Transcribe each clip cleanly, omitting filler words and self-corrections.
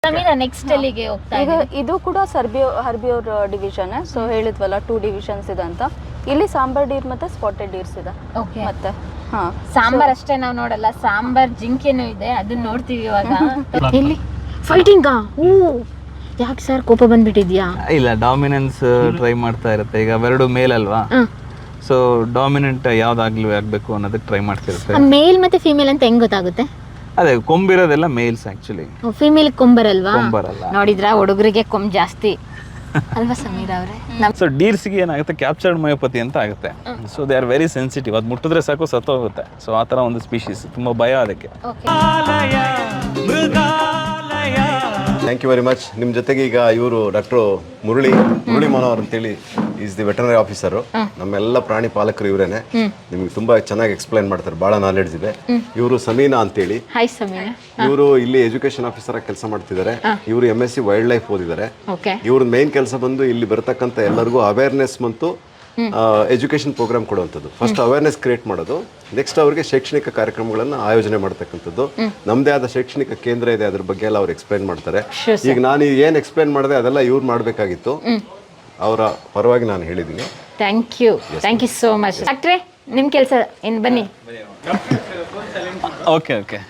Sameera next ಎಲ್ಲಿಗೆ ಹೋಗ್ತಾ ಈಗ ಇದು ಕೂಡ ಹರ್ಬಿಯೋರ್ ಡಿವಿಷನ್. ಸೊ ಹೇಳಿದ್ವಲ್ಲ 2 ಡಿವಿಷನ್ಸ್ ಇದೆ ಅಂತ. ಇಲ್ಲಿ ಸಾಂಬಾರ್ ಡೀರ್ ಮತ್ತೆ ಸ್ಪಾಟೆಡ್ ಡೀರ್ಸ್ ಇದೆ. ಮತ್ತೆ ಸಾಂಬಾರ್ ಅಷ್ಟೇ ನಾವು ನೋಡಲ್ಲ, ಸಾಂಬಾರ್ ಜಿಂಕೆನೂ ಇದೆ, ಅದನ್ನ ನೋಡ್ತೀವಿ ಇವಾಗ. ಎಲ್ಲಿ ಫೈಟಿಂಗಾ? ಯಾಕೆ ಸರ್ ಕೋಪ ಬಂದ್ಬಿಟ್ಟಿದ್ಯಾ? ಇಲ್ಲ, ಡಾಮಿನೆನ್ಸ್ ಟ್ರೈ ಮಾಡ್ತಾ ಇರುತ್ತೆ. ಈಗ ಅವೆರಡು ಮೇಲ್ ಅಲ್ವಾ, ಸೊ ಡಾಮಿನೆಂಟ್ ಆಗ್ಬೇಕು ಅನ್ನೋದಕ್ಕೆ ಟ್ರೈ ಮಾಡ್ತಿರುತ್ತೆ. ಮೇಲ್ ಮತ್ತೆ ಫಿಮೇಲ್ ಅಂತ ಹೆಂಗ್ ಗೊತ್ತಾಗುತ್ತೆ? ಅದೇ ಕೊಂಬಿರೋದೆಲ್ಲ ಮೇಲ್ಸ್ ಆಕ್ಚುಲಿ. ಫಿಮೇಲ್ ಕೊಂಬರಲ್ವಾ? ಕೊಂಬರಲ್ಲ. ನೋಡಿದ್ರ ಹುಡುಗರಿಗೆ ಕೊಂಬ್ ಜಾಸ್ತಿ ಅಲ್ವಾ ಸಮೀರಾ ಅವರೇ? ಸೊ ಡೀರ್ಸ್ಗೆ ಏನಾಗುತ್ತೆ, ಕ್ಯಾಪ್ಚರ್ಡ್ ಮಯೋಪತಿ ಅಂತ ಆಗುತ್ತೆ. So they are very sensitive. ಅದು ಮುಟ್ಟಿದ್ರೆ ಸಾಕು ಸತ್ತೋಗುತ್ತೆ. ಸೊ ಆ ಥರ ಒಂದು ಸ್ಪೀಶೀಸ್, ತುಂಬ ಭಯ ಅದಕ್ಕೆ. Thank you very much. ನಿಮ್ಮ ಜೊತೆಗೆ ಈಗ ಇವರು ಡಾಕ್ಟರ್ ಮುರಳಿ ಮನೋಹರ್ ಅಂತೇಳಿ ಈಸ್ ದಿ ವೆಟರ್ನರಿ ಆಫೀಸರು. ನಮ್ಮೆಲ್ಲ ಪ್ರಾಣಿ ಪಾಲಕರು ಇವರೇನೆ. ನಿಮ್ಗೆ ತುಂಬಾ ಚೆನ್ನಾಗಿ ಎಕ್ಸ್ಪ್ಲೈನ್ ಮಾಡ್ತಾರೆ, ಬಹಳ ನಾಲೆಡ್ಜ್ ಇದೆ. ಇವರು ಸಮೀನಾ ಅಂತೇಳಿ. ಹಾಯ್ ಸಮೀನಾ. ಇವರು ಇಲ್ಲಿ ಎಜುಕೇಶನ್ ಆಫೀಸರ್ ಆಗಿ ಕೆಲಸ ಮಾಡ್ತಿದ್ದಾರೆ. ಇವರು MSc ವೈಲ್ಡ್ ಲೈಫ್ ಓದಿದ್ದಾರೆ. ಇವ್ರ ಮೇನ್ ಕೆಲಸ ಬಂದು ಇಲ್ಲಿ ಬರತಕ್ಕಂಥ ಎಲ್ಲರಿಗೂ ಅವೇರ್ನೆಸ್ ಮತ್ತು ಎಜುಕೇಶನ್ ಪ್ರೋಗ್ರಾಮ್ ಕೊಡುವಂಥದ್ದು. ಫಸ್ಟ್ ಅವೇರ್ನೆಸ್ ಕ್ರಿಯೇಟ್ ಮಾಡೋದು, ನೆಕ್ಸ್ಟ್ ಅವರಿಗೆ ಶೈಕ್ಷಣಿಕ ಕಾರ್ಯಕ್ರಮಗಳನ್ನು ಆಯೋಜನೆ ಮಾಡ್ತಕ್ಕಂಥದ್ದು. ನಮ್ಮದೇ ಆದ ಶೈಕ್ಷಣಿಕ ಕೇಂದ್ರ ಇದೆ, ಅದ್ರ ಬಗ್ಗೆ ಎಲ್ಲ ಅವ್ರು ಎಕ್ಸ್ಪ್ಲೈನ್ ಮಾಡ್ತಾರೆ. ಈಗ ನಾನು ಏನು ಎಕ್ಸ್ಪ್ಲೈನ್ ಮಾಡಿದೆ ಅದೆಲ್ಲ ಇವ್ರು ಮಾಡಬೇಕಾಗಿತ್ತು. ಅವರ ಪರವಾಗಿ ನಾನು ಹೇಳಿದ್ದೀನಿ. ಥ್ಯಾಂಕ್ ಯು ಸೋ ಮಚ್ ಡಾಕ್ಟ್ರೇ. ನಿಮ್ಮ ಕೆಲಸ ಏನು, ಬನ್ನಿ. ಓಕೆ.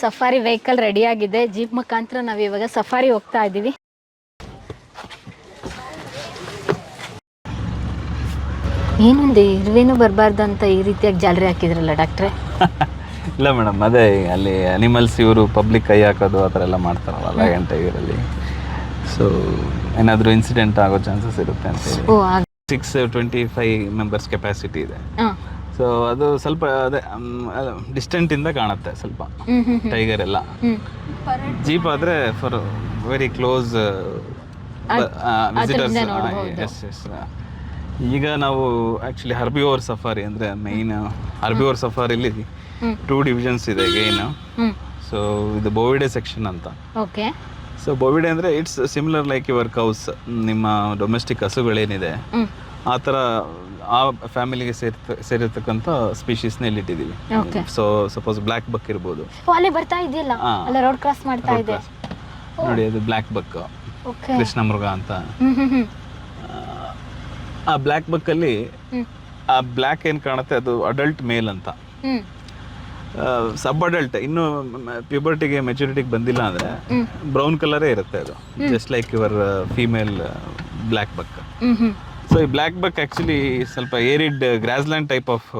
ಸಫಾರಿ ವೆಹಿಕಲ್ ರೆಡಿ ಆಗಿದೆ. ಜೀಪ್ ಮುಖಾಂತರ ನಾವು ಇವಾಗ ಸಫಾರಿ ಹೋಗ್ತಾ ಇದ್ದೀವಿ. ಏನೊಂದು ಇರುವೇನು ಬರಬಾರ್ದು ಅಂತ ಈ ರೀತಿಯಾಗಿ ಜಾಲರಿ ಹಾಕಿದ್ರಲ್ಲ ಡಾಕ್ಟ್ರೆ? ಇಲ್ಲ ಮೇಡಮ್, ಅದೇ ಅಲ್ಲಿ ಅನಿಮಲ್ಸ್ ಇವರು ಪಬ್ಲಿಕ್ ಕೈ ಹಾಕೋದು ಆ ಥರ ಎಲ್ಲ ಮಾಡ್ತಾರಲ್ಲ ಲಯನ್ ಟೈಗರಲ್ಲಿ. ಸೊ ಏನಾದರೂ ಇನ್ಸಿಡೆಂಟ್ ಆಗೋ ಚಾನ್ಸಸ್ ಇರುತ್ತೆ ಅಂತ ಹೇಳಿ 625 ಮೆಂಬರ್ಸ್ ಕೆಪಾಸಿಟಿ ಇದೆ. ಸೊ ಅದು ಸ್ವಲ್ಪ ಅದೇ ಡಿಸ್ಟೆಂಟಿಂದ ಕಾಣುತ್ತೆ ಸ್ವಲ್ಪ ಟೈಗರ್ ಎಲ್ಲ. ಜೀಪ್ ಆದರೆ for very close visitors. Yes. ಈಗ ನಾವು ಆ್ಯಕ್ಚುಲಿ ಹರ್ಬಿಯೋರ್ ಸಫಾರಿ ಅಂದರೆ ಮೈನ್ ಹರ್ಬಿಯೋರ್ ಸಫಾರಿಲಿ 2 ಡಿವಿಷನ್ಸ್ ಇದೆ ಗೈನ್. ಸೊ ಇದು ಬೋವಿಡೆ ಸೆಕ್ಷನ್ ಅಂತ. ಓಕೆ. ಸೊ ಬೋವಿಡೆ ಅಂದರೆ it's similar like your cows. ನಿಮ್ಮ ಡೊಮೆಸ್ಟಿಕ್ ಹಸುಗಳೇನಿದೆ ಆ ಥರ ಆ ಫ್ಯಾಮಿಲಿಗೆ ಸೇರಿರ್ತಕ್ಕಂಥ ಸ್ಪೀಶೀಸ್ನ ಇಲ್ಲಿಟ್ಟಿದ್ದೀವಿ. ಸೊ ಸಪೋಸ್ ಬ್ಲ್ಯಾಕ್ ಬಕ್ ಇರ್ಬೋದು. ಅಲ್ಲೇ ಬರ್ತಾ ಇದೆಯಲ್ಲ, ಅಲ್ಲ ರೋಡ್ ಕ್ರಾಸ್ ಮಾಡ್ತಾ ಇದೆ ನೋಡಿ, ಅದು ಬ್ಲ್ಯಾಕ್ ಬಕ್, ಕೃಷ್ಣ ಮೃಗ ಅಂತ. ಆ ಬ್ಲ್ಯಾಕ್ ಬಕ್ಕಲ್ಲಿ ಆ ಬ್ಲ್ಯಾಕ್ ಏನು ಕಾಣುತ್ತೆ ಅದು ಅಡಲ್ಟ್ ಮೇಲ್ ಅಂತ. ಸಬ್ ಅಡಲ್ಟ್ ಇನ್ನು ಪ್ಯೂಬರ್ಟಿಗೆ ಮೆಚುರಿಟಿಗೆ ಬಂದಿಲ್ಲ ಅಂದರೆ ಬ್ರೌನ್ ಕಲರೇ ಇರುತ್ತೆ ಅದು, just like your female black buck. So ಈ ಬ್ಲ್ಯಾಕ್ ಬಕ್ ಆ್ಯಕ್ಚುಲಿ ಸ್ವಲ್ಪ ಏರಿಡ್ ಗ್ರಾಸ್ಲ್ಯಾಂಡ್ ಟೈಪ್ ಆಫ್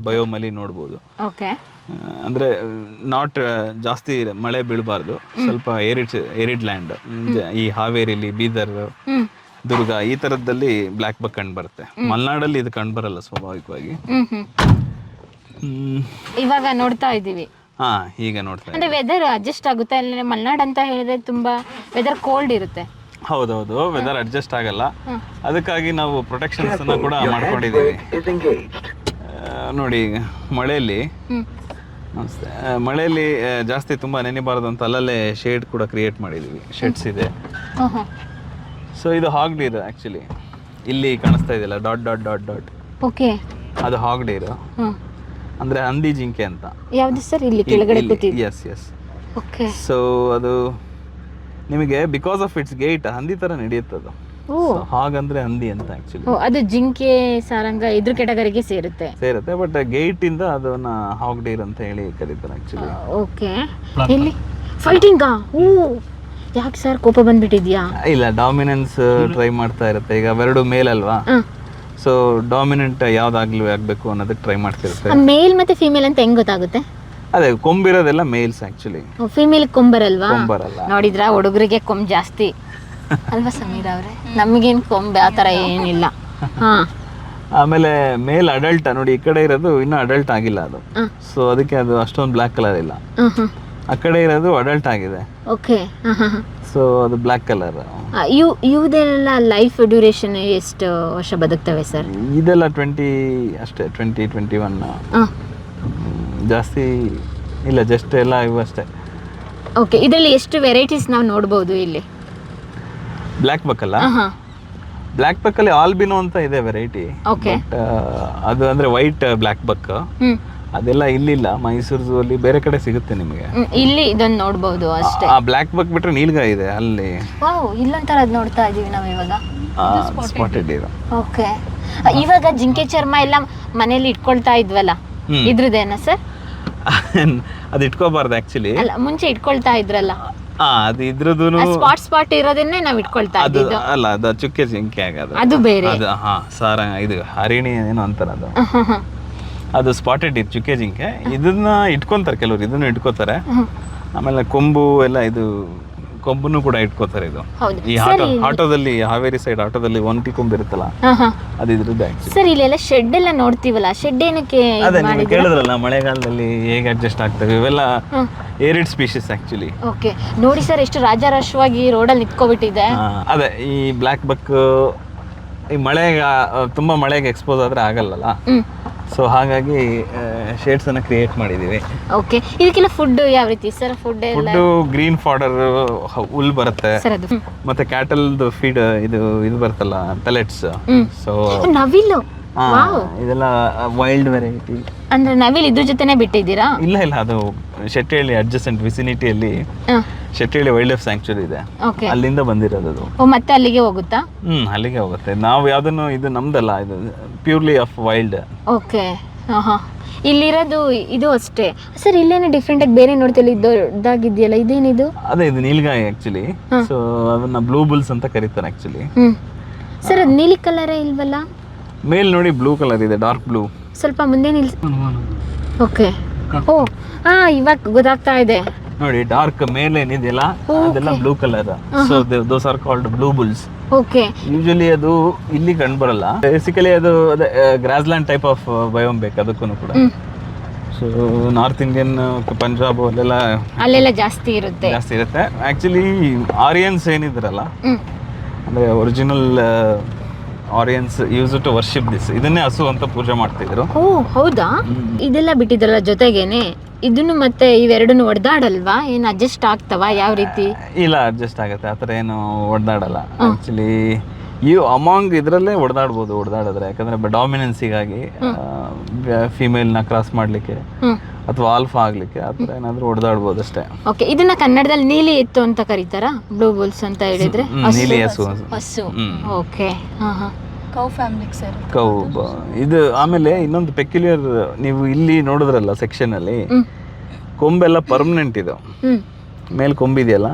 ಬಯೋಮಲ್ಲಿ ನೋಡ್ಬೋದು. ಅಂದರೆ ನಾಟ್ ಜಾಸ್ತಿ ಮಳೆ ಬೀಳಬಾರ್ದು, ಸ್ವಲ್ಪ ಏರಿಡ್ ಲ್ಯಾಂಡ್. ಈ ಹಾವೇರಿಲಿ, ಬೀದರ್, ದುರ್ಗ ಈ ಥರದ್ದಲ್ಲಿ ಬ್ಲ್ಯಾಕ್ ಬಕ್ ಕಂಡು ಬರುತ್ತೆ. ಮಲೆನಾಡಲ್ಲಿ ಇದು ಕಂಡು ಬರಲ್ಲ ಸ್ವಾಭಾವಿಕವಾಗಿ. ಇವಾಗ ನೋಡ್ತಾ ಇದ್ದೀವಿ. ಈಗ ನೋಡ್ತಾ ಅಂದ್ರೆ ವೆದರ್ ಅಡ್ಜಸ್ಟ್ ಆಗುತ್ತೆ. ಅಲ್ಲಿ ಮಲೆನಾಡು ಅಂತ ಹೇಳಿದ್ರೆ ತುಂಬಾ ವೆದರ್ ಕೋಲ್ಡ್ ಇರುತ್ತೆ. ಹೌದೌದು, ವೆದರ್ ಅಡ್ಜಸ್ಟ್ ಆಗಲ್ಲ. ಅದಕ್ಕಾಗಿ ನಾವು ಪ್ರೊಟೆಕ್ಷನ್ಸ್ ಅನ್ನ ಕೂಡ ಮಾಡ್ಕೊಂಡಿದ್ದೀವಿ. ನೋಡಿ, ಮಳೆಯಲ್ಲಿ ಜಾಸ್ತಿ ತುಂಬಾ ನೆನೆಬಾರದು ಅಂತ ಅಲ್ಲಲ್ಲೇ ಶೇಡ್ ಕೂಡ ಕ್ರಿಯೇಟ್ ಮಾಡಿದೀವಿ. ಶೆಡ್ಸ್ ಇದೆ. ಸೊ ಇದು ಹಾಗ್ ಡೀರ್ ಆಕ್ಚುಲಿ. ಇಲ್ಲಿ ಕಾಣಿಸ್ತಾ ಇದೆಯಲ್ಲ dot dot dot dot, okay, ಅದು ಹಾಗ್ ಡೀರ್ ಅಂದ್ರೆ ಹಂದಿ ಜಿಂಕೆ ಅಂತ. ಯಾವುದು ಸರ್? ಇಲ್ಲಿ ಕೆಳಗಡೆ ಕೂತಿದೆ. ಎಸ್. ಓಕೆ. ಸೊ ಅದು ನಿಮಗೆ ಬಿಕಾಸ್ ಆಫ್ ಇಟ್ಸ್ ಗೇಟ್ ಹಂದಿ ತರ ನಡೆಯುತ್ತೆ ಅದು. ಹಾಗಂದ್ರೆ ಹಂದಿ ಅಂತ ಆಕ್ಚುಲಿ. ಅದು ಜಿಂಕೆ, ಸಾರಂಗ ಇದ್ರ ಕೆಟಗರಿಗೆ ಸೇರುತ್ತೆ. ಬಟ್ ಗೇಟ್ ಇಂದ ಅದನ್ನ ಹಾಗ್ ಡೀರ್ ಅಂತ ಹೇಳಿ ಕರೀತಾರೆ ಆಕ್ಚುಲಿ. ಓಕೆ. ಇಲ್ಲಿ ಫೈಟಿಂಗಾ? ಯಾಕೆ ಸರ್ ಕೋಪ ಬಂದ್ಬಿಟ್ಟಿದ್ಯಾ? ಇಲ್ಲ, ಡಾಮಿನೆನ್ಸ್ ಟ್ರೈ ಮಾಡ್ತಾ ಇರುತ್ತೆ. ಈಗ ಅವೆರಡು ಮೇಲ್ ಅಲ್ವಾ, ಸೊ ಡಾಮಿನೆಂಟ್ ಆಗ್ಬೇಕು ಅನ್ನೋದಕ್ಕೆ ಟ್ರೈ ಮಾಡ್ತಿರುತ್ತೆ. ಮೇಲ್ ಮತ್ತೆ ಫಿಮೇಲ್ ಅಂತ ಹೆಂಗ್ ಗೊತ್ತಾಗುತ್ತೆ? ಅದೇ ಕೊಂಬಿರೋದೆಲ್ಲ ಮೇಲ್ಸ್ ಆಕ್ಚುಲಿ. ಫಿಮೇಲ್ ಕೊಂಬರಲ್ವಾ? ಕೊಂಬರಲ್ಲ. ನೋಡಿದ್ರ ಹುಡುಗರಿಗೆ ಕೊಂಬ್ ಜಾಸ್ತಿ ಅಲ್ವಾ ಸಮೀರಾ ಅವರೇ? ನಮಗೇನು ಕೊಂಬೆ ಆ ಥರ ಏನಿಲ್ಲ. ಆಮೇಲೆ ಮೇಲ್ ಅಡಲ್ಟ್ ನೋಡಿ, ಈ ಕಡೆ ಇರೋದು ಇನ್ನೂ ಅಡಲ್ಟ್ ಆಗಿಲ್ಲ ಅದು. ಸೊ ಅದಕ್ಕೆ ಅದು ಅಷ್ಟೊಂದು ಬ್ಲ್ಯಾಕ್ ಕಲರ್ ಇಲ್ಲ. ಆ ಕಡೆ ಇರೋದು ಅಡಲ್ಟ್ ಆಗಿದೆ. ಓಕೆ. ಸೊ ಅದು ಬ್ಲ್ಯಾಕ್ ಕಲರ್. ಇವುದೆಲ್ಲ ಲೈಫ್ ಡ್ಯೂರೇಷನ್ ಎಷ್ಟು ವರ್ಷ ಬದುಕ್ತವೆ ಸರ್? ಇದೆಲ್ಲ 20 ಅಷ್ಟೇ, 20-21. ಜಾಸ್ತಿ ಇಲ್ಲ, ಜಸ್ಟ್ ಎಲ್ಲ ಇವು ಅಷ್ಟೇ. ಓಕೆ. ಇದರಲ್ಲಿ ಎಷ್ಟು ವೆರೈಟೀಸ್ ನಾವು ನೋಡ್ಬೋದು ಇಲ್ಲಿ? ಬ್ಲ್ಯಾಕ್ ಬಕ್ ಅಲ್ಲ, ಬ್ಲ್ಯಾಕ್ ಬಕ್ ಅಲ್ಲಿ ಆಲ್ಬಿನೋ ಅಂತ ಇದೆ ವೆರೈಟಿ. ಓಕೆ. ಅದು ಅಂದ್ರೆ ವೈಟ್ ಬ್ಲ್ಯಾಕ್ ಬಕ್. ಅದೆಲ್ಲ ಇಲ್ಲಿಲ್ಲ, ಮೈಸೂರು ಝೂ ಅಲ್ಲಿ ಬೇರೆ ಕಡೆ ಸಿಗುತ್ತೆ ನಿಮಗೆ. ಇಲ್ಲಿ ಇದೊಂದು ನೋಡ್ಬೋದು ಅಷ್ಟೇ. ಆ ಬ್ಲ್ಯಾಕ್ ಬಕ್ ಬಿಟ್ರೆ ನೀಲ್ಗಾಯಿ ಇದೆ ಅಲ್ಲಿ. ವಾವ್, ಇಲ್ಲೊಂಥರ ಅದು ನೋಡ್ತಾ ಇದೀವಿ ನಾವು ಇವಾಗ. Spotted Deere. ಓಕೆ, ಇವಾಗ ಜಿಂಕೆ ಚರ್ಮ ಎಲ್ಲ ಮನೇಲಿ ಇಟ್ಕೊಳ್ತಾ ಇದ್ವಲ್ಲ, ಇದ್ರದ್ದೇನ ಸರ್? ಅದು ಇಟ್ಕೋಬಾರ್ದು ಆಕ್ಚುಲಿ. ಅಲ್ಲ, ಮುಂಚೆ ಇಟ್ಕೊಳ್ತಾ ಇದ್ರಲ್ಲ, ಅದು ಇದ್ರದ್ದು ಸ್ಪಾಟ್ ಇರೋದನ್ನೇ ನಾವು ಇಟ್ಕೊಳ್ತಾ ಅದು ಇದ್ದಿದ್ದು. ಅಲ್ಲ, ಅದು ಚುಕ್ಕೆ ಜಿಂಕೆ ಆಗೋದು, ಅದು ಬೇರೆ. ಅದು ಸಾರಂಗ, ಇದು ಹರಿಣಿ ಏನೋ ಅಂತಾರ ಅದು. ಅದು ಸ್ಪಾಟೆಡ್ ಡೀರ್, ಚುಕ್ಕೆ ಜಿಂಕೆ. ಇದನ್ನ ಇಟ್ಕೊಂತಾರೆ ಕೆಲವರು, ಇದನ್ನು ಇಟ್ಕೋತಾರೆ. ಆಮೇಲೆ ಕೊಂಬು ಎಲ್ಲ, ಇದು ಕೊಂಬನ್ನು ಕೂಡ ಇಟ್ಕೋತಾರೆ. ಇದು ಹೌದು ಈ ಆಟೋದಲ್ಲಿ, ಹಾವೇರಿ ಸೈಡ್ ಆಟೋದಲ್ಲಿ ಒಂಟಿ ಕೊಂಬು ಇರುತ್ತಲ್ಲ, ಅದು ಇದ್ರದ್ದು ಆಕ್ಚುಲಿ. ಸರ್, ಇಲ್ಲೆಲ್ಲ ಶೆಡ್ ಎಲ್ಲ ನೋಡ್ತೀವಲ್ಲ, ಶೆಡ್ ಏನಕ್ಕೆ ಅದೇ ನೀವು ಕೇಳಿದ್ರಲ್ಲ, ಮಳೆಗಾಲದಲ್ಲಿ ಹೇಗೆ ಅಡ್ಜಸ್ಟ್ ಆಗ್ತವೆ ಇವೆಲ್ಲ ಏರಿಡ್ ಸ್ಪೀಶೀಸ್ ಆಕ್ಚುಲಿ. ಓಕೆ, ನೋಡಿ ಸರ್, ಎಷ್ಟು ರಾಜಾರಾಷ್ಟ್ರವಾಗಿ ರೋಡಲ್ಲಿ ನಿಂತ್ಕೊಬಿಟ್ಟಿದೆ. ಅದೇ ಈ ಬ್ಲ್ಯಾಕ್ ಬಕ್ ಈ ಮಳೆಗೆ ತುಂಬಾ ಮಳೆಗೆ ಎಕ್ಸ್ಪೋಸ್ ಆದ್ರೆ ಆಗಲ್ಲಲ್ಲ, ಸೊ ಹಾಗಾಗಿ ಶೇಡ್ಸ್ ಅನ್ನ ಕ್ರಿಯೇಟ್ ಮಾಡಿದೀವಿ. ಓಕೆ, ಇದಕ್ಕೆಲ್ಲ ಫುಡ್ ಯಾವ ರೀತಿ ಸರ್? ಫುಡ್ ಗ್ರೀನ್ ಫಾಡರ್, ಹುಲ್ ಬರುತ್ತೆ, ಸರ್ ಅದು ಮತ್ತೆ ಕ್ಯಾಟಲ್ದು ಫೀಡ್, ಇದು ಬರುತ್ತಲ್ಲ ಪೆಲೆಟ್ಸ್. ಸೊ ನವಿಲು, ಇದೆಲ್ಲ ವೈಲ್ಡ್ ವೆರೈಟಿ. ಅಂದ್ರೆ ನವಿಲ್ ಇದ್ರ ಜೊತೆನೆ ಬಿಟ್ಟಿದ್ದೀರಾ? ಇಲ್ಲ, ಅದು ಶೆಟ್ಟಿಹಳ್ಳಿ ಅಡ್ಜಸೆಂಟ್ ವಿಸಿನಿಟಿಯಲ್ಲಿ ಶೆಟ್ಟಿಹಳ್ಳಿ ವೈಲ್ಡ್ ಲೈಫ್ ಸ್ಯಾಂಕ್ಚುರಿ ಇದೆ, ಅಲ್ಲಿಂದ ಬಂದಿರೋದು ಅದು. ಮತ್ತೆ ಅಲ್ಲಿಗೆ ಹೋಗುತ್ತಾ? ಅಲ್ಲಿಗೆ ಹೋಗುತ್ತೆ. ನಾವು ಯಾವ್ದನ್ನು, ಇದು ನಮ್ದಲ್ಲ, ಇದು ಪ್ಯೂರ್ಲಿ ಆಫ್ ವೈಲ್ಡ್. ಓಕೆ, ಇಲ್ಲಿರೋದು ಇದು ಅಷ್ಟೇ ಸರ್. ಇಲ್ಲೇನು ಡಿಫ್ರೆಂಟ್ ಆಗಿ ಬೇರೆ ನೋಡ್ತಿಲ್ಲ, ಇದಾಗಿದೆಯಲ್ಲ, ಇದೇನಿದು? ಅದೇ ಇದು ನೀಲ್ಗಾಯಿ ಆಕ್ಚುಲಿ. ಸೊ ಅದನ್ನ ಬ್ಲೂ ಬುಲ್ಸ್ ಅಂತ ಕರೀತಾರೆ ಆಕ್ಚುಲಿ. ಸರ್, ಅದು ನೀಲಿ ಕಲರೇ ಇಲ್ವಲ್ಲ? ಮೇಲ್ ನೋಡಿ ಬ್ಲೂ ಕಲರ್ ಇದೆ, ಡಾರ್ಕ್ ಬ್ಲೂ. ಸ್ವಲ್ಪ ಮುಂದೆ ನಿಲ್ಸಿ. ಓಕೆ, ಓ ಇವಾಗ ಗೊತ್ತಾಗ್ತಾ ಇದೆ ನೋಡಿ. ಡಾರ್ಕ್ ಮೇಲೆ ಏನಿದೆಯಲ್ಲ ಅದೆಲ್ಲ blue colour. So those are called blue Bulls. Okay, usually ಅದು ಇಲ್ಲಿ ಕಂಡು ಬರಲ್ಲ. ಬೇಸಿಕಲಿ ಅದು ಅದೇ ಗ್ರಾಸ್ಲ್ಯಾಂಡ್ ಟೈಪ್ ಆಫ್ ಬಯೋಮ್ ಬೇಕು ಅದಕ್ಕೂ ಕೂಡ. ಸೊ ನಾರ್ತ್ ಇಂಡಿಯನ್, ಪಂಜಾಬ್ ಅಲ್ಲೆಲ್ಲ ಜಾಸ್ತಿ ಇರುತ್ತೆ. ಆಕ್ಚುಲಿ ಆರಿಯನ್ಸ್ ಏನಿದ್ರಲ್ಲ, ಅಂದ್ರೆ original Aryans used to worship this. ಇದನ್ನೇ ಹಸು ಅಂತ ಪೂಜೆ ಮಾಡ್ತಿದ್ರು. ಓ ಹೌದಾ? ಇದೆಲ್ಲ ಬಿಟ್ಟಿದ್ರಲ್ಲ ಜೊತೆಗೇನೆ, ಇದನ್ನು ಮತ್ತೆ ಇವೆರಡನ್ನು ಒಡೆದಾಡಲ್ವಾ? ಏನು ಅಡ್ಜಸ್ಟ್ ಆಗ್ತವಾ? ಯಾವ ರೀತಿ? ಇಲ್ಲ, ಅಡ್ಜಸ್ಟ್ ಆಗುತ್ತೆ, ಆ ಥರ ಏನು ಒಡೆದಾಡಲ್ಲ ಆಕ್ಚುಲಿ. ಅಮಾಂಗ್ ಇದರಲ್ಲೇ ಒಡೆದಾಡಿದ್ರೆ, ಯಾಕಂದ್ರೆ ಡಾಮಿನೆನ್ಸಿಗಾಗಿ ಫಿಮೇಲ್ನ ಕ್ರಾಸ್ ಮಾಡ್ಲಿಕ್ಕೆ ಅಥವಾ ಆಲ್ಫಾ ಆಗ್ಲಿಕ್ಕೆ ಆ ಥರ ಏನಾದರೂ ಹೊಡೆದಾಡ್ಬೋದು ಅಷ್ಟೇ. ಓಕೆ, ಇದನ್ನ ಕನ್ನಡದಲ್ಲಿ ನೀಲಿ ಎತ್ತು ಅಂತ ಕರೀತಾರಾ? ಬ್ಲೂ ಬುಲ್ಸ್ ಅಂತ ಹೇಳಿದ್ರೆ ನೀಲಿ ಹಸು. ಓಕೆ, ಕೌ ಫ್ಯಾಮಿಲಿಗೆ ಸೇರಿ ಕೌ. ಇದು ಆಮೇಲೆ ಇನ್ನೊಂದು ಪೆಕ್ಯುಲಿಯರ್, ನೀವು ಇಲ್ಲಿ ನೋಡಿದ್ರಲ್ಲ ಸೆಕ್ಷನ್ ಅಲ್ಲಿ, ಕೊಂಬೆಲ್ಲ ಪರ್ಮನೆಂಟ್ ಇದು. ಮೇಲ್ ಕೊಂಬಿದೆಯಲ್ಲ,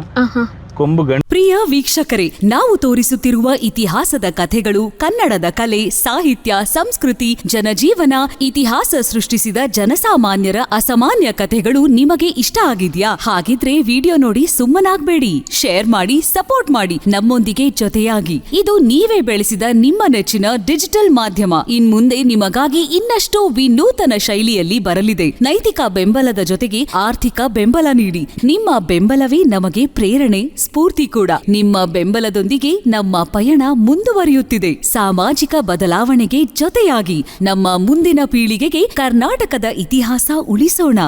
ಕೊಂಬು ಪ್ರಿಯ ವೀಕ್ಷಕರೇ, ನಾವು ತೋರಿಸುತ್ತಿರುವ ಇತಿಹಾಸದ ಕಥೆಗಳು ಕನ್ನಡದ ಕಲೆ, ಸಾಹಿತ್ಯ, ಸಂಸ್ಕೃತಿ, ಜನಜೀವನ, ಇತಿಹಾಸ ಸೃಷ್ಟಿಸಿದ ಜನಸಾಮಾನ್ಯರ ಅಸಾಮಾನ್ಯ ಕಥೆಗಳು ನಿಮಗೆ ಇಷ್ಟ ಆಗಿದ್ಯಾ? ಹಾಗಿದ್ರೆ ವಿಡಿಯೋ ನೋಡಿ ಸುಮ್ಮನಾಗ್ಬೇಡಿ, ಶೇರ್ ಮಾಡಿ, ಸಪೋರ್ಟ್ ಮಾಡಿ, ನಮ್ಮೊಂದಿಗೆ ಜೊತೆಯಾಗಿ. ಇದು ನೀವೇ ಬೆಳೆಸಿದ ನಿಮ್ಮ ನೆಚ್ಚಿನ ಡಿಜಿಟಲ್ ಮಾಧ್ಯಮ. ಇನ್ಮುಂದೆ ನಿಮಗಾಗಿ ಇನ್ನಷ್ಟು ವಿನೂತನ ಶೈಲಿಯಲ್ಲಿ ಬರಲಿದೆ. ನೈತಿಕ ಬೆಂಬಲದ ಜೊತೆಗೆ ಆರ್ಥಿಕ ಬೆಂಬಲ ನೀಡಿ. ನಿಮ್ಮ ಬೆಂಬಲವೇ ನಮಗೆ ಪ್ರೇರಣೆ, ಸ್ಫೂರ್ತಿ ಕೂಡ. ನಿಮ್ಮ ಬೆಂಬಲದೊಂದಿಗೆ ನಮ್ಮ ಪಯಣ ಮುಂದುವರಿಯುತ್ತಿದೆ. ಸಾಮಾಜಿಕ ಬದಲಾವಣೆಗೆ ಜೊತೆಯಾಗಿ ನಮ್ಮ ಮುಂದಿನ ಪೀಳಿಗೆಗೆ ಕರ್ನಾಟಕದ ಇತಿಹಾಸ ಉಳಿಸೋಣ.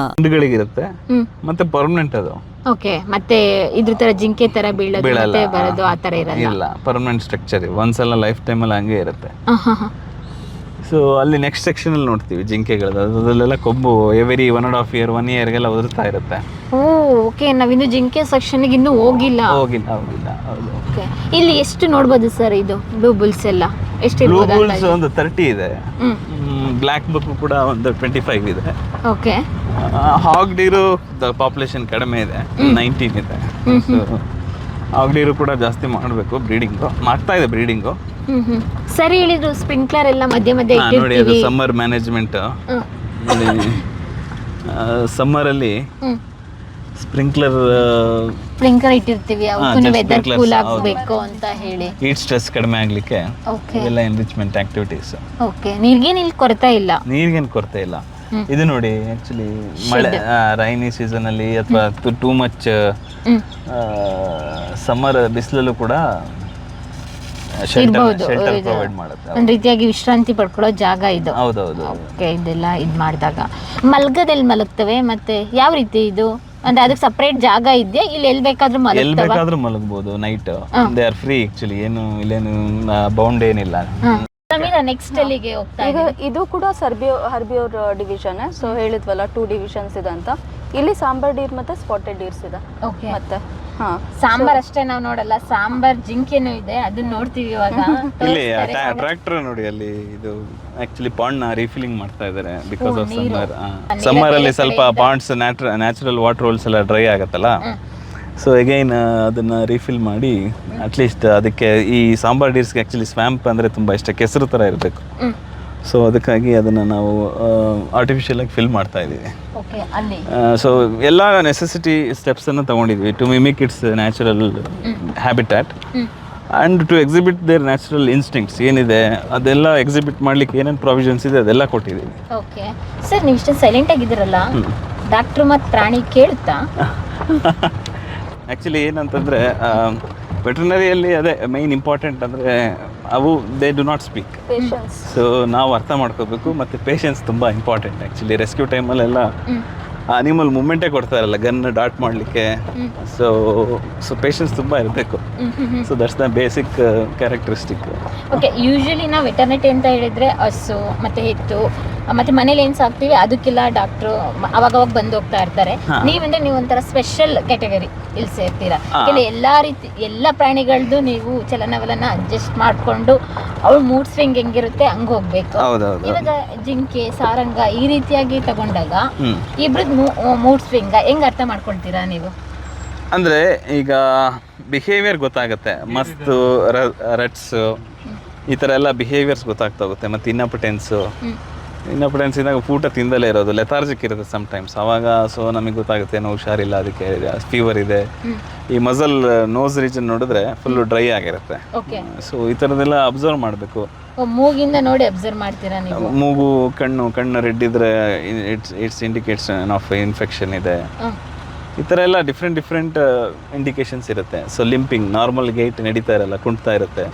ಇರುತ್ತೆ ಮತ್ತೆ ಪರ್ಮನೆಂಟ್ ಅದು. ಓಕೆ, ಮತ್ತೆ ಇದ್ರ ತರ ಜಿಂಕೆ ತರ ಬೀಳೋದು ಬರೋದು ಆ ತರ ಇಲ್ಲ, ಪರ್ಮನೆಂಟ್ ಸ್ಟ್ರಕ್ಚರ್. ಒಂದ್ಸಲ ಲೈಫ್ ಟೈಮ್ ಅಲ್ಲಿ ಹಂಗೆ ಇರುತ್ತೆ. ಸೊ ಅಲ್ಲಿ ನೆಕ್ಸ್ಟ್ ಸೆಕ್ಷನ್ ಅಲ್ಲಿ ನೋಡ್ತೀವಿ ಜಿಂಕೆಗಳದ್ದು. ಅದರಲ್ಲೆಲ್ಲ ಕೊಬ್ಬು ಎವರಿ 1.5 year 1 yearಗೆಲ್ಲ ಉದುರ್ತಾ ಇರುತ್ತೆ. ಓಕೆ, ನಾವಿನ್ನು ಜಿಂಕೆ ಸೆಕ್ಷನ್ಗೆ ಇನ್ನೂ ಹೋಗಿಲ್ಲ. ಹೌದು. ಓಕೆ, ಇಲ್ಲಿ ಎಷ್ಟು ನೋಡ್ಬೋದು ಸರ್? ಇದು ಬ್ಲೂ ಬುಲ್ಸ್ ಎಲ್ಲ ಎಷ್ಟು ಬ್ಲೂ ಇರ್ಬೋದು? ಬುಲ್ಸ್ ಒಂದು 30 ಇದೆ. ಬ್ಲ್ಯಾಕ್ ಬಕ್ ಕೂಡ ಒಂದು 25 ಇದೆ. ಓಕೆ, ಹಾಗ್ ಡೀರು ಪಾಪ್ಯುಲೇಷನ್ ಕಡಿಮೆ ಇದೆ, 19 ಇದೆ. ಸೊ ಹಾಗ್ ಡೀರು ಕೂಡ ಜಾಸ್ತಿ ಮಾಡಬೇಕು, ಬ್ರೀಡಿಂಗು ಮಾಡ್ತಾ ಇದೆ. ಬ್ರೀಡಿಂಗು ಸರಿ ಹೇಳಿದ್ರು. ಸ್ಪ್ರಿಂಕ್ಲರ್ ಎಲ್ಲ ಮಧ್ಯೆ ಮಧ್ಯೆ ನೋಡಿ, ಅದು ಸಮ್ಮರ್ ಮ್ಯಾನೇಜ್ಮೆಂಟ್. ಸಮ್ಮರ್ ಅಲ್ಲಿ ಸ್ಪ್ರಿಂಕ್ಲರ್ ಇಟ್ಟಿರ್ತೀವಿ, ಅವಕ್ಕೂ ವೆದರ್ ಕೂಲ್ ಆಗಬೇಕು ಅಂತ ಹೇಳಿ, ಹೀಟ್ ಸ್ಟ್ರೆಸ್ ಕಡಿಮೆ ಆಗ್ಲಿಕ್ಕೆ ಎಲ್ಲ ಎನ್ರಿಚ್ಮೆಂಟ್ ಆಕ್ಟಿವಿಟೀಸ್. ಓಕೆ, ನೀರ್ಗೇನು ಇಲ್ಲಿ ಕೊರತೆ ಇಲ್ಲ? ನೀರಿಗೇನು ಕೊರತೆ ಇಲ್ಲ. ಇದು ನೋಡಿ, ಆಕ್ಚುಲಿ ಮಳೆ ರೈನಿ ಸೀಸನ್ ಅಲ್ಲಿ ಅಥವಾ ಟೂ ಮಚ್ ಸಮ್ಮರ್ ಬಿಸಿಲಲ್ಲೂ ಕೂಡ ಶೆಲ್ಟರ್ ಪ್ರೊವೈಡ್ ಮಾಡುತ್ತೆ. ಒಂದ್ ರೀತಿಯಾಗಿ ವಿಶ್ರಾಂತಿ ಪಡ್ಕೊಳ್ಳೋ ಜಾಗ ಇದು. ಹೌದೌದು. ಓಕೆ, ಇದೆಲ್ಲ ಇದು ಮಾಡಿದಾಗ ಮಲ್ಗದಲ್ಲಿ ಮಲಗ್ತವೆ. ಮತ್ತೆ ಯಾವ ರೀತಿ ಇದು? ಅಂದ್ರೆ ಅದಕ್ಕೆ ಸಪರೇಟ್ ಜಾಗ ಇದೆಯಾ? ಇಲ್ಲಿ ಎಲ್ಲಿ ಬೇಕಾದ್ರೂ ಮಲಗಬಹುದು night. They are free actually. ಏನು ಇಲ್ಲೇನು ಬೌಂಡ್ ಏನಿಲ್ಲ. ಸಮೀರಾ ನೆಕ್ಸ್ಟ್ ಅಲ್ಲಿಗೆ ಹೋಗ್ತಾ ಈಗ ಇದು ಕೂಡ ಹರ್ಬಿಯೋರ್ ಡಿವಿಷನ್. ಸೊ ಹೇಳಿದ್ವಲ್ಲ 2 ಡಿವಿಷನ್ಸ್ ಇದೆ ಅಂತ. ಇಲ್ಲಿ ಸಾಂಬಾರ್ ಡೀರ್ ಮತ್ತೆ ಸ್ಪಾಟೆಡ್ ಡೀರ್ಸ್ ಇದೆ. ಓಕೆ. ಮತ್ತೆ ಸಾಂಬಾರ್ ಅಷ್ಟೇ ನಾವು ನೋಡಲ್ಲ, ಸಾಂಬಾರ್ ಜಿಂಕೆನೂ ಇದೆ, ಅದನ್ನ ನೋಡ್ತೀವಿ ಇವಾಗ. ಇಲ್ಲಿ ಟ್ರ್ಯಾಕ್ಟರ್ ನೋಡಿ, ಅಲ್ಲಿ ಇದು ಆಕ್ಚುಲಿ ಪಾಂಡ್ ನ ರೀಫಿಲಿಂಗ್ ಮಾಡ್ತಾ ಇದ್ದಾರೆ ಬಿಕಾಸ್ ಆಫ್ ಸಮ್ಮರ್ ಅಲ್ಲಿ ಸ್ವಲ್ಪ ಪಾಂಡ್ಸ್ ನ್ಯಾಚುರಲ್ ವಾಟರ್ ಹೋಲ್ಸ್ ಎಲ್ಲ ಡ್ರೈ ಆಗತ್ತಲ್ಲ. ಸೊ ಅಗೈನ್ ಅದನ್ನ ರೀಫಿಲ್ ಮಾಡಿ ಅಟ್ಲೀಸ್ಟ್ ಅದಕ್ಕೆ ಈ ಸಾಂಬಾರ್ ಡೀರ್ಸ್ಗೆ ಆಕ್ಚುಲಿ ಸ್ವ್ಯಾಂಪ್ ಅಂದ್ರೆ ತುಂಬಾ ಇಷ್ಟ, ಕೆಸರು ತರ ಇರಬೇಕು. ಸೊ ಅದಕ್ಕಾಗಿ ಅದನ್ನ ನಾವು ಆರ್ಟಿಫಿಷಿಯಲ್ ಆಗಿ ಫಿಲ್ ಮಾಡ್ತಾ ಇದ್ದೀವಿ. ಸೊ ಎಲ್ಲ ನೆಸೆಸಿಟಿ ಸ್ಟೆಪ್ಸ್ ಅನ್ನು ತಗೊಂಡಿದ್ವಿ to mimic its natural habitat and to exhibit their natural instincts ಏನಿದೆ ಅದೆಲ್ಲ ಎಕ್ಸಿಬಿಟ್ ಮಾಡ್ಲಿಕ್ಕೆ ಏನೇನು ಪ್ರಾವಿಷನ್ಸ್ ಇದೆ ಅದೆಲ್ಲ ಕೊಟ್ಟಿದ್ದೀವಿ. ಓಕೆ ಸರ್, ನೀವು ಇಷ್ಟು ಸೈಲೆಂಟ್ ಆಗಿದ್ದೀರಲ್ಲ, ಡಾಕ್ಟ್ರು ಮತ್ತು ಪ್ರಾಣಿ ಕೇಳುತ್ತಾ? ಆ್ಯಕ್ಚುಲಿ ಏನಂತಂದರೆ ವೆಟರ್ನರಿಯಲ್ಲಿ ಅದೇ ಮೈನ್ ಇಂಪಾರ್ಟೆಂಟ್ ಅಂದರೆ ಅವು they do not speak. So ನಾವು ಅರ್ಥ ಮಾಡ್ಕೋಬೇಕು, ಮತ್ತು ಪೇಷನ್ಸ್ ತುಂಬ ಇಂಪಾರ್ಟೆಂಟ್. ಆ್ಯಕ್ಚುಲಿ ರೆಸ್ಕ್ಯೂ ಟೈಮಲ್ಲೆಲ್ಲ ಅನಿಮಲ್ ಮೂಮೆಂಟೇ ಕೊಡ್ತಾ ಇರಲ್ಲ ಗನ್ ಡಾಟ್ ಮಾಡಲಿಕ್ಕೆ. ಸೊ ಪೇಷನ್ಸ್ ತುಂಬ ಇರಬೇಕು. So that's the basic characteristic. Okay, usually ನಾವು ವೆಟರ್ನಿಟಿ ಅಂತ ಹೇಳಿದರೆ ಹಸು ಮತ್ತು ಹೆತ್ತು ಮತ್ತು ಮನೇಲಿ ಏನು ಸಾಕ್ತೀವಿ ಅದಕ್ಕೆಲ್ಲ ಡಾಕ್ಟ್ರು ಅವಾಗವಾಗ ಬಂದು ಹೋಗ್ತಾ ಇರ್ತಾರೆ. ನೀವಂದರೆ ನೀವು ಒಂಥರ ಸ್ಪೆಷಲ್ ಕ್ಯಾಟಗರಿ ಇಲ್ಲಿ ಸೇರ್ತೀರಾ. ಎಲ್ಲ ಪ್ರಾಣಿಗಳದ್ದು ನೀವು ಚಲನವಲನ ಅಡ್ಜಸ್ಟ್ ಮಾಡಿಕೊಂಡು ಅವ್ಳು ಮೂಡ್ ಸ್ವಿಂಗ್ ಹೆಂಗಿರುತ್ತೆ ಹಂಗೆ ಹೋಗ್ಬೇಕು. ಇವಾಗ ಜಿಂಕೆ, ಸಾರಂಗ ಈ ರೀತಿಯಾಗಿ ತಗೊಂಡಾಗ ಇಬ್ರದ್ದು ಮೂಡ್ ಸ್ವಿಂಗ್ ಹೆಂಗೆ ಅರ್ಥ ಮಾಡ್ಕೊಳ್ತೀರಾ ನೀವು? ಅಂದರೆ ಈಗ ಬಿಹೇವಿಯರ್ ಗೊತ್ತಾಗುತ್ತೆ, ಮಸ್ತು ರಟ್ಸ್ ಈ ಥರ ಎಲ್ಲ ಬಿಹೇವಿಯರ್ಸ್ ಗೊತ್ತಾಗ್ತಾ ಹೋಗುತ್ತೆ. ಮತ್ತು ಇನ್ನಪಟೆನ್ಸ್ ಇದ್ದಾಗ ಊಟ ತಿಂದಲೇ ಇರೋದು, ಲೆಥಾರ್ಜಿಕ್ ಇರುತ್ತೆ ಸಮ್ಟೈಮ್ಸ್. ಆವಾಗ ಸೊ ನಮಗೆ ಗೊತ್ತಾಗುತ್ತೆ ಏನೋ ಹುಷಾರಿಲ್ಲ, ಅದಕ್ಕೆ ಫೀವರ್ ಇದೆ. ಈ ಮಸಲ್ ನೋಸ್ ರೀಜನ್ ನೋಡಿದ್ರೆ ಫುಲ್ಲು ಡ್ರೈ ಆಗಿರುತ್ತೆ. ಸೊ ಈ ಥರದ್ದೆಲ್ಲ ಅಬ್ಸರ್ವ್ ಮಾಡಬೇಕು. ಮೂಗಿಂದ ನೋಡಿ ಅಬ್ಸರ್ವ್ ಮಾಡ್ತೀರಾ ನೀವು? ಮೂಗು, ಕಣ್ಣು ರೆಡ್ ಇದ್ರೆ ಇಟ್ಸ್ ಇಂಡಿಕೇಟ್ಸ್ ಆಫ್ ಇನ್ಫೆಕ್ಷನ್ ಇದೆ. ಈ ಥರ ಎಲ್ಲ ಡಿಫ್ರೆಂಟ್ ಇಂಡಿಕೇಶನ್ಸ್ ಇರುತ್ತೆ. ಸೊ ಲಿಂಪಿಂಗ್, ನಾರ್ಮಲ್ ಗೇಟ್ ನಡೀತಾ ಇರಲ್ಲ, ಕುಂಟ್ತಾ ಇರುತ್ತೆ.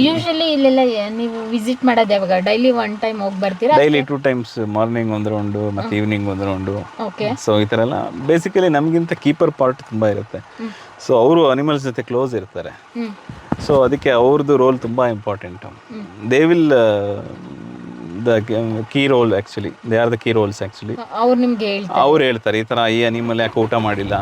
ಯೂಶಲಿ ಇಲ್ಲೆಲ್ಲ ನೀವು ವಿಸಿಟ್ ಮಾಡೋದು ಯಾವಾಗ? ಡೈಲಿ 1 ಟೈಮ್ ಹೋಗಿ ಬರ್ತೀರಾ? ಡೈಲಿ 2 ಟೈಮ್ಸ್, ಮಾರ್ನಿಂಗ್ 1 ರೌಂಡು ಮತ್ತು ಈವ್ನಿಂಗ್ 1 ರೌಂಡು. ಸೊ ಈ ಥರ ಎಲ್ಲ ಬೇಸಿಕಲಿ ನಮಗಿಂತ ಕೀಪರ್ ಪಾರ್ಟ್ ತುಂಬ ಇರುತ್ತೆ. ಸೊ ಅವರು ಅನಿಮಲ್ಸ್ ಜೊತೆ ಕ್ಲೋಸ್ ಇರ್ತಾರೆ. ಸೊ ಅದಕ್ಕೆ ಅವ್ರದ್ದು ರೋಲ್ ತುಂಬ important. They will the key role actually, they are the key roles actually. ಅವ್ರು ಹೇಳ್ತಾರೆ ಈ ಥರ ಈ ಅನಿಮಲ್ ಯಾಕೆ ಊಟ ಮಾಡಿಲ್ಲ,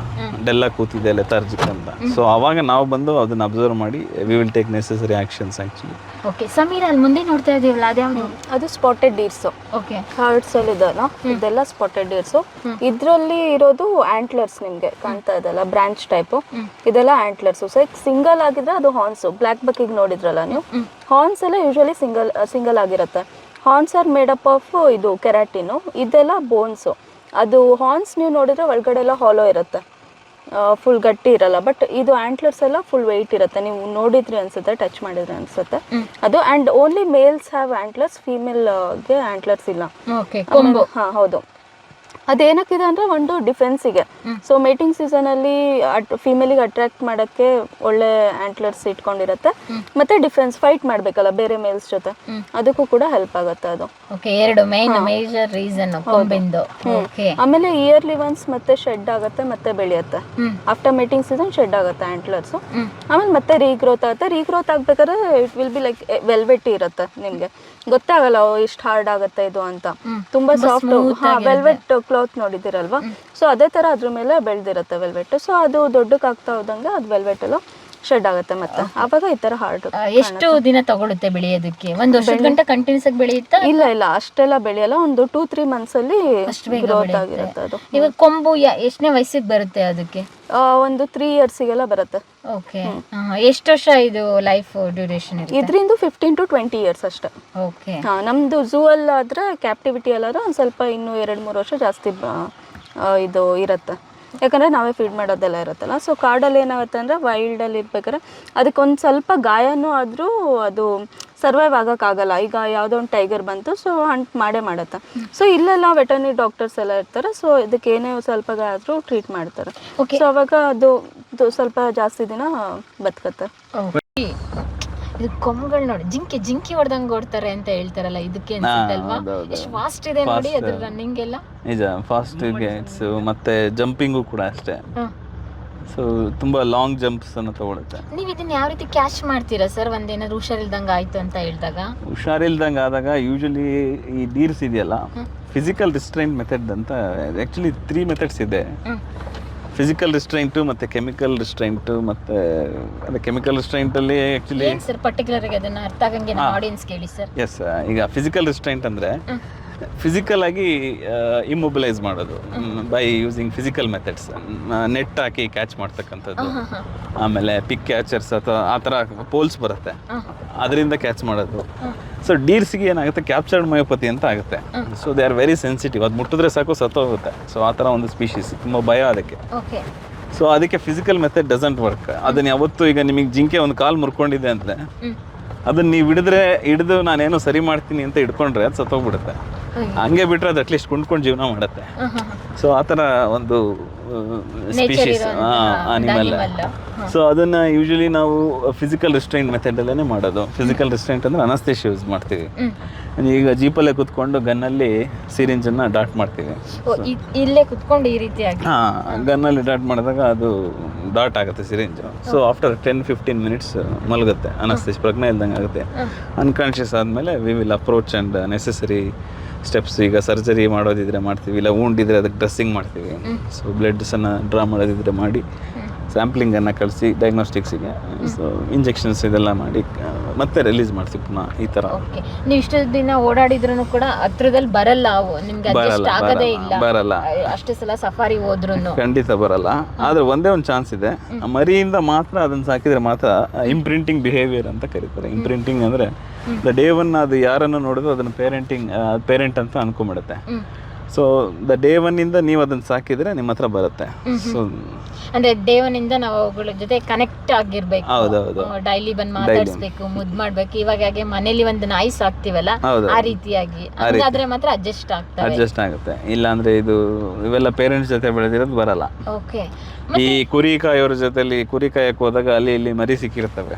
ಡೆಲ್ಲ ಕೂತಿದೆ, ಲೆಥಾರ್ಜಿಕ್ ಅಂತ. ಸೊ ಅವಾಗ ನಾವು ಬಂದು ಅದನ್ನ ಅಬ್ಸರ್ವ್ ಮಾಡಿ we will take necessary actions actually. Okay Sameera, ಅಲ್ಲಿ ಮುಂದೆ ನೋಡ್ತಾ ಇದೀವಲ್ಲ ಅದ್ಯಾವುದು? ಅದು ಸ್ಪಾಟೆಡ್ ಡೀರ್ಸು. ಓಕೆ, ಹರ್ಡ್ಸ್ ಅಲ್ಲಿ ಇದಲ್ಲ, ಇದೆಲ್ಲ ಸ್ಪಾಟೆಡ್ ಡೀರ್ಸು. ಇದರಲ್ಲಿ ಇರೋದು ಆಂಟ್ಲರ್ಸ್ ನಿಮಗೆ ಕಾಣ್ತಾ ಇದೆಲ್ಲ, ಬ್ರಾಂಚ್ ಟೈಪು. ಇದೆಲ್ಲ ಆಂಟ್ಲರ್ಸು. ಸೊ ಈಗ ಸಿಂಗಲ್ ಆಗಿದ್ರೆ ಅದು ಹಾರ್ನ್ಸು. ಬ್ಲ್ಯಾಕ್ ಬಕ್ಕಿಗೆ ನೋಡಿದ್ರಲ್ಲ ನೀವು, ಹಾರ್ನ್ಸ್ ಎಲ್ಲ ಯೂಶಲಿ ಸಿಂಗಲ್ ಆಗಿರುತ್ತೆ. Horns are made up of ಇದು ಕೆರಾಟಿನು, ಇದೆಲ್ಲ ಬೋನ್ಸು. ಅದು ಹಾರ್ನ್ಸ್ ನೀವು ನೋಡಿದ್ರೆ ಒಳಗಡೆ ಎಲ್ಲ ಹಾಲೋ ಇರುತ್ತೆ, ಫುಲ್ ಗಟ್ಟಿ ಇರಲ್ಲ. ಬಟ್ ಇದು ಆಂಟ್ಲರ್ಸ್ ಎಲ್ಲ ಫುಲ್ ವೆಯ್ಟ್ ಇರುತ್ತೆ. ನೀವು ನೋಡಿದ್ರಿ ಅನ್ಸುತ್ತೆ, ಟಚ್ ಮಾಡಿದ್ರಿ ಅನ್ಸುತ್ತೆ ಅದು. ಆ್ಯಂಡ್ ಓನ್ಲಿ ಮೇಲ್ಸ್ ಹ್ಯಾವ್ ಆಂಟ್ಲರ್ಸ್, ಫೀಮೇಲ್ಗೆ ಆಂಟ್ಲರ್ಸ್ ಇಲ್ಲ. ಹಾಂ ಹೌದು. ಅದೇನಕ್ಕಿದೆ ಅಂದರೆ ಒಂದು ಡಿಫೆನ್ಸಿಗೆ. ಸೊ ಮೇಟಿಂಗ್ ಸೀಸನಲ್ಲಿ ಫೀಮೇಲಿಗೆ ಅಟ್ರಾಕ್ಟ್ ಮಾಡೋಕ್ಕೆ ಒಳ್ಳೆ ಆಂಟ್ಲರ್ಸ್ ಇಟ್ಕೊಂಡಿರುತ್ತೆ. ಮತ್ತೆ ಡಿಫೆನ್ಸ್, ಫೈಟ್ ಮಾಡಬೇಕಲ್ಲ ಬೇರೆ ಮೇಲ್ಸ್ ಜೊತೆ, ಅದಕ್ಕೂ ಕೂಡ ಹೆಲ್ಪ್ ಆಗುತ್ತೆ ಅದು. ಮೇಜರ್ ರೀಸನ್ ಕೊಂಬಿಂದು. ಆಮೇಲೆ ಇಯರ್ಲಿ ಒನ್ಸ್ ಮತ್ತೆ ಶೆಡ್ ಆಗುತ್ತೆ, ಮತ್ತೆ ಬೆಳೆಯುತ್ತೆ. ಆಫ್ಟರ್ ಮೇಟಿಂಗ್ ಸೀಸನ್ ಶೆಡ್ ಆಗುತ್ತೆ ಆಂಟ್ಲರ್ಸ್. ಆಮೇಲೆ ಮತ್ತೆ ರೀಗ್ರೋತ್ ಆಗುತ್ತೆ. ರೀಗ್ರೋತ್ ಆಗ್ಬೇಕಾದ್ರೆ it will be like velvet ಇರುತ್ತೆ. ನಿಮ್ಗೆ ಗೊತ್ತಾಗಲ್ಲ ಇಷ್ಟು ಹಾರ್ಡ್ ಆಗುತ್ತೆ ಇದು ಅಂತ. ತುಂಬಾ ಸಾಫ್ಟ್ ವೆಲ್ವೆಟ್ ಕ್ಲಾತ್ ನೋಡಿದಿರಲ್ವಾ? ಸೊ ಅದೇ ತರ ಅದ್ರ ಮೇಲೆ ಬೆಳೆದಿರುತ್ತೆ ವೆಲ್ವೆಟ್. ಸೊ ಅದು ದೊಡ್ಡಕ್ಕಾಗ್ತಾ ಹೋದಂಗೆ ಅದು ವೆಲ್ವೆಟ್ ಎಲ್ಲ ಶೆಡ್ ಆಗುತ್ತೆ. ಮತ್ತೆ ಆವಾಗ ಈ ತರ ಹಾರ್ಡ್. ಎಷ್ಟು ದಿನ ತಗೊಳುತ್ತೆ ಬೆಳೆಯೋದಕ್ಕೆ? ಒಂದು ವರ್ಷದ ಗಂಟೆ ಕಂಟಿನ್ಯೂಸ್ ಆಗಿ ಬೆಳೆಯುತ್ತಾ? ಇಲ್ಲ ಅಷ್ಟೆಲ್ಲ ಬೆಳೆಯಲ್ಲ. ಒಂದು 2-3 ಮಂತ್ಸ್ ಅಲ್ಲಿ ಗ್ರೋತ್ ಆಗಿರುತ್ತೆ ಅದು. ಇವಾಗ ಕೊಂಬು ಎಷ್ಟನೇ ವಯಸ್ಸಿಗೆ ಬರುತ್ತೆ ಅದಕ್ಕೆ? ಒಂದು 3 ಇಯರ್ಸಿಗೆಲ್ಲ ಬರುತ್ತೆ. ಓಕೆ, ಎಷ್ಟು ವರ್ಷ ಇದು ಲೈಫ್ ಡ್ಯೂರೇಷನ್? ಇದರಿಂದ 15 to 20 ಇಯರ್ಸ್ ಅಷ್ಟೇ. ಓಕೆ. ನಮ್ದು ಝೂ ಅಲ್ಲಾದ್ರೆ, ಕ್ಯಾಪ್ಟಿವಿಟಿ ಅಲ್ಲಾದ್ರೆ ಒಂದು ಸ್ವಲ್ಪ ಇನ್ನೂ 2-3 ವರ್ಷ ಜಾಸ್ತಿ ಇದು ಇರುತ್ತೆ. ಯಾಕಂದರೆ ನಾವೇ ಫೀಡ್ ಮಾಡೋದೆಲ್ಲ ಇರುತ್ತಲ್ಲ. ಸೊ ಕಾಡಲ್ಲಿ ಏನಾಗುತ್ತೆ ಅಂದರೆ, ವೈಲ್ಡಲ್ಲಿ ಇರ್ಬೇಕಾದ್ರೆ ಅದಕ್ಕೊಂದು ಸ್ವಲ್ಪ ಗಾಯನೂ ಆದರೂ ಅದು ಸರ್ವೈವ್ ಆಗೋಕ್ಕಾಗಲ್ಲ. ಈಗ ಯಾವುದೋ ಒಂದು ಟೈಗರ್ ಬಂತು, ಸೊ ಹಂಟ್ ಮಾಡುತ್ತೆ. ಸೊ ಇಲ್ಲೆಲ್ಲ ವೆಟರ್ನರಿ ಡಾಕ್ಟರ್ಸ್ ಎಲ್ಲ ಇರ್ತಾರೆ. ಸೊ ಇದಕ್ಕೆ ಏನೇ ಸ್ವಲ್ಪ ಆದರೂ ಟ್ರೀಟ್ ಮಾಡ್ತಾರೆ. ಸೊ ಅವಾಗ ಅದು ಸ್ವಲ್ಪ ಜಾಸ್ತಿ ದಿನ ಬದುಕತ್ತೆ. ಇದು ಕೊಂಬುಗಳು ನೋಡಿ, ಜಿಂಕಿ ಹೊಡೆದಂಗೆ ಓಡ್ತಾರೆ ಅಂತ ಹೇಳ್ತಾರಲ್ಲ, ಇದಕ್ಕೆ ಅನ್ಸುತ್ತಲ್ವಾ? ಎಷ್ಟು ಫಾಸ್ಟ್ ಇದೆ ನೋಡಿ ಅದ್ರ ರನ್ನಿಂಗ್ ಎಲ್ಲ. ನಿಜ, ಫಾಸ್ಟ್ ಗೇಟ್ಸ್ ಮತ್ತೆ ಜಂಪಿಂಗು ಕೂಡ ಅಷ್ಟೇ. ಸೊ ತುಂಬ ಲಾಂಗ್ ಜಂಪ್ಸನ್ನು ತೊಗೊಳುತ್ತೆ. ನೀವು ಇದನ್ನ ಯಾವ ರೀತಿ ಕ್ಯಾಚ್ ಮಾಡ್ತೀರಾ ಸರ್? ಒಂದೇನಾದ್ರು ಹುಷಾರಿಲ್ದಂಗೆ ಆಯಿತು ಅಂತ ಹೇಳಿದಾಗ? ಹುಷಾರಿಲ್ದಂಗೆ ಆದಾಗ ಯೂಶಲಿ ಈ ಡೀರ್ಸ್ ಇದೆಯಲ್ಲ, ಫಿಸಿಕಲ್ ರಿಸ್ಟ್ರೈಂಟ್ ಮೆಥಡ್ ಅಂತ ಆ್ಯಕ್ಚುಲಿ 3 ಮೆಥಡ್ಸ್ ಇದೆ. ಫಿಸಿಕಲ್ ರಿಸ್ಟ್ರೈಂಟು ಮತ್ತು ಕೆಮಿಕಲ್ ರಿಸ್ಟ್ರೈಂಟು ಮತ್ತು ಅದೇ ಕೆಮಿಕಲ್ ರಿಸ್ಟ್ರೈಂಟಲ್ಲಿ ಆ್ಯಕ್ಚುಲಿ ಏನು ಸರ್ ಪರ್ಟಿಕ್ಯುಲರ್ ಆಗಿ ಅದನ್ನು ಅರ್ಥ ಆಗಂಗೆ ನಮ್ಮ ಆಡಿಯನ್ಸ್ ಕೇಳಿ ಸರ್. ಎಸ್, ಈಗ ಫಿಸಿಕಲ್ ರಿಸ್ಟ್ರೈಂಟ್ ಅಂದರೆ ಫಿಸಿಕಲ್ ಆಗಿ ಇಮ್ಮೊಬಿಲೈಸ್ ಮಾಡೋದು by using physical methods. Net hockey catch ಮಾಡ್ತಕ್ಕಂಥದ್ದು, ಆಮೇಲೆ ಪಿಕ್ ಕ್ಯಾಚರ್ಸ್ ಅಥವಾ ಆ ಥರ ಪೋಲ್ಸ್ ಬರುತ್ತೆ, ಅದರಿಂದ ಕ್ಯಾಚ್ ಮಾಡೋದು. ಸೊ ಡೀರ್ಸ್ಗೆ ಏನಾಗುತ್ತೆ, ಕ್ಯಾಪ್ಚರ್ಡ್ ಮಯೋಪತಿ ಅಂತ ಆಗುತ್ತೆ. So they are very sensitive, ಅದು ಮುಟ್ಟಿದ್ರೆ ಸಾಕು ಸತ್ತೋಗುತ್ತೆ. ಸೊ ಆ ಥರ ಒಂದು ಸ್ಪೀಶೀಸ್, ತುಂಬ ಭಯ ಅದಕ್ಕೆ. ಓಕೆ. ಸೊ ಅದಕ್ಕೆ ಫಿಸಿಕಲ್ ಮೆಥಡ್ ಡಸಂಟ್ ವರ್ಕ್. ಅದನ್ನು ಯಾವತ್ತು, ಈಗ ನಿಮಗೆ ಜಿಂಕೆ ಒಂದು ಕಾಲು ಮುರ್ಕೊಂಡಿದೆ ಅಂದರೆ ಅದನ್ನು ನೀವು ಹಿಡಿದು ನಾನೇನೋ ಸರಿ ಮಾಡ್ತೀನಿ ಅಂತ ಹಿಡ್ಕೊಂಡ್ರೆ ಅದು ಸತ್ತೋಗ್ಬಿಡುತ್ತೆ. ಹಂಗೆ ಬಿಟ್ಟರೆ ಅದು ಅಟ್ಲೀಸ್ಟ್ ಕುಂಡ್ಕೊಂಡು ಜೀವನ ಮಾಡುತ್ತೆ. ಸೊ ಆ ಥರ ಒಂದು ಸ್ಪೀಶೀಸ್ ಅನಿಮಲ್. ಸೊ ಅದನ್ನು ಯೂಶಲಿ ನಾವು ಫಿಸಿಕಲ್ ರಿಸ್ಟ್ರೈಂಟ್ ಮೆಥಡಲ್ಲೇ ಮಾಡೋದು. ಫಿಸಿಕಲ್ ರಿಸ್ಟ್ರೈಂಟ್ ಅಂದರೆ ಅನಸ್ತೇಶಿಯಾ ಯೂಸ್ ಮಾಡ್ತೀವಿ. ಈಗ ಜೀಪಲ್ಲೇ ಕೂತ್ಕೊಂಡು ಗನ್ನಲ್ಲಿ ಸಿರಿಂಜನ್ನು ಡಾಟ್ ಮಾಡ್ತೀವಿ. ಇಲ್ಲೇ ಕುತ್ಕೊಂಡು ಈ ರೀತಿಯಾಗಿ ಗನ್ನಲ್ಲಿ ಡಾಟ್ ಮಾಡಿದಾಗ ಅದು ಡಾಟ್ ಆಗುತ್ತೆ syringe. So after 10-15 minutes ಮಲಗುತ್ತೆ, anaesthesia ಪ್ರಜ್ಞೆ ಇಲ್ದಂಗೆ ಆಗುತ್ತೆ. ಅನ್ಕಾನ್ಷಿಯಸ್ ಆದಮೇಲೆ we will approach and necessary steps. ಈಗ ಸರ್ಜರಿ ಮಾಡೋದಿದ್ರೆ ಮಾಡ್ತೀವಿ, ಇಲ್ಲ ವೂಂಡ್ ಇದ್ರೆ ಅದಕ್ಕೆ ಡ್ರೆಸ್ಸಿಂಗ್ ಮಾಡ್ತೀವಿ. ಸೊ ಬ್ಲಡ್ಸನ್ನು ಡ್ರಾ ಮಾಡೋದಿದ್ರೆ ಮಾಡಿ, ಸ್ಯಾಂಪ್ಲಿಂಗನ್ನು ಕಳಿಸಿ ಡಯಾಗ್ನೋಸ್ಟಿಕ್ಸಿಗೆ, ಸೊ ಇಂಜೆಕ್ಷನ್ಸ್ ಇದೆಲ್ಲ ಮಾಡಿ ಮತ್ತೆ ರಿಲೀಸ್ ಮಾಡ್ತೀವಿ ಪುನಃ. ಈ ಥರ. ಓಕೆ. ನೀವು ಇಷ್ಟು ದಿನ ಓಡಾಡಿದ್ರು ಕೂಡ ಹತ್ರದಲ್ಲಿ ಬರಲ್ಲ ಅವು, ನಿಮ್ಗೆ ಅಡ್ಜಸ್ಟ್ ಆಗದೇ ಇಲ್ಲ? ಬರಲ್ಲ. ಅಷ್ಟು ಸಲ ಸಫಾರಿ ಹೋದ್ರು ಖಂಡಿತ ಬರಲ್ಲ. ಆದರೆ ಒಂದೇ ಒಂದು ಚಾನ್ಸ್ ಇದೆ, ಮರಿಯಿಂದ ಮಾತ್ರ ಅದನ್ನು ಸಾಕಿದರೆ ಮಾತ್ರ ಇಂಪ್ರಿಂಟಿಂಗ್ ಬಿಹೇವಿಯರ್ ಅಂತ ಕರೀತಾರೆ. ಇಂಪ್ರಿಂಟಿಂಗ್ ಅಂದರೆ ದ ಡೇ ಒನ್ ಅದು ಯಾರನ್ನು ನೋಡಿದ್ರು ಅದನ್ನು ಪೇರೆಂಟ್ ಅಂತ ಅನ್ಕೊಂಬಿಡುತ್ತೆ. ಸೊ ದ ಡೇ ಒನ್ನಿಂದ ನೀವು ಅದನ್ನು ಸಾಕಿದರೆ ನಿಮ್ಮ ಹತ್ರ ಬರುತ್ತೆ. ಸೊ ಅಂದ್ರೆ ಡೇ ಒನ್ ಇಂದ ನಾವು ಅವುಗಳ ಜೊತೆ ಕನೆಕ್ಟ್ ಆಗಿರ್ಬೇಕು. ಹೌದೌದು. ಡೈಲಿ ಬಂದು ಮಾತಾಡಿಸ್ಬೇಕು, ಮುದ್ದು ಮಾಡ್ಬೇಕು. ಇವಾಗ ಹಾಗೆ ಮನೇಲಿ ಒಂದು ನಾಯಿ ಸಾಕ್ತಿವಲ್ಲ, ಆ ರೀತಿಯಾಗಿ ಹಂಗಾದ್ರೆ ಮಾತ್ರ ಅಡ್ಜಸ್ಟ್ ಆಗುತ್ತೆ. ಇಲ್ಲ ಅಂದ್ರೆ ಇದು ಇವೆಲ್ಲ ಪೇರೆಂಟ್ಸ್ ಜೊತೆ ಬೆಳೆದಿರೋದು ಬರಲ್ಲ. ಓಕೆ. ಈ ಕುರಿ ಕಾಯೋರ ಜೊತೆಲಿ ಕುರಿ ಕಾಯಕ್ಕೆ ಹೋದಾಗ ಅಲ್ಲಿ ಇಲ್ಲಿ ಮರಿ ಸಿಕ್ಕಿರ್ತವೆ,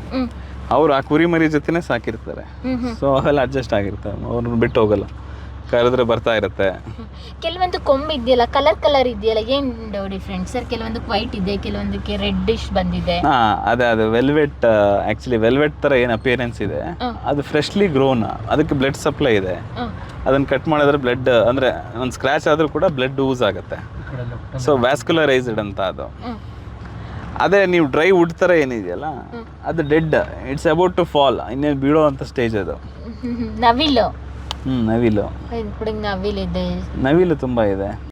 ಅವ್ರು ಆ ಕುರಿ ಮರಿ ಜೊತೆನೆ ಸಾಕಿರ್ತಾರೆ. ಸೊ ಅವೆಲ್ಲ ಅಡ್ಜಸ್ಟ್ ಆಗಿರ್ತವೆ, ಅವ್ರನ್ನ ಬಿಟ್ಟು ಹೋಗಲ್ಲ, ಕರೆದ್ರೆ ಬರ್ತಾ ಇರುತ್ತೆ. ಕೆಲವೊಂದು ಕೊಂಬು ಇದೆಯಲ್ಲ, ಕಲರ್ ಇದೆಯಲ್ಲ, ಏನ್ ಡಿಫ್ರೆಂಟ್ ಸರ್? ಕೆಲವೊಂದಕ್ಕೆ ವೈಟ್ ಇದೆ, ಕೆಲವೊಂದಕ್ಕೆ ರೆಡ್ಡಿಶ್ ಬಂದಿದೆ. ಅದೇ ಅದು ವೆಲ್ವೆಟ್. ಆಕ್ಚುಲಿ ವೆಲ್ವೆಟ್ ತರ ಏನು ಅಪಿಯರೆನ್ಸ್ ಇದೆ, ಅದು ಫ್ರೆಶ್ಲಿ ಗ್ರೋನ್. ಅದಕ್ಕೆ ಬ್ಲಡ್ ಸಪ್ಲೈ ಇದೆ. ಅದನ್ನ ಕಟ್ ಮಾಡಿದ್ರೆ ಬ್ಲಡ್ ಅಂದ್ರೆ ಒಂದು ಸ್ಕ್ರಾಚ್ ಆದ್ರೂ ಕೂಡ ಬ್ಲಡ್ ಯೂಸ್ ಆಗುತ್ತೆ. ಸೊ ವ್ಯಾಸ್ಕ್ಯುಲರೈಸ್ಡ್ ಅಂತ ಅದು. ಅದೇ ನೀವು ಡ್ರೈ ವುಡ್ ಥರ ಏನಿದೆಯಲ್ಲ, ಅದು dead, it's about to fall, ಇನ್ನೇನು ಬೀಳೋ ಅಂತ ಸ್ಟೇಜ್ ಅದು. ನವಿಲು. ನವಿಲು. ನವಿಲು ಇದೆ. ನವಿಲು ತುಂಬ ಇದೆ.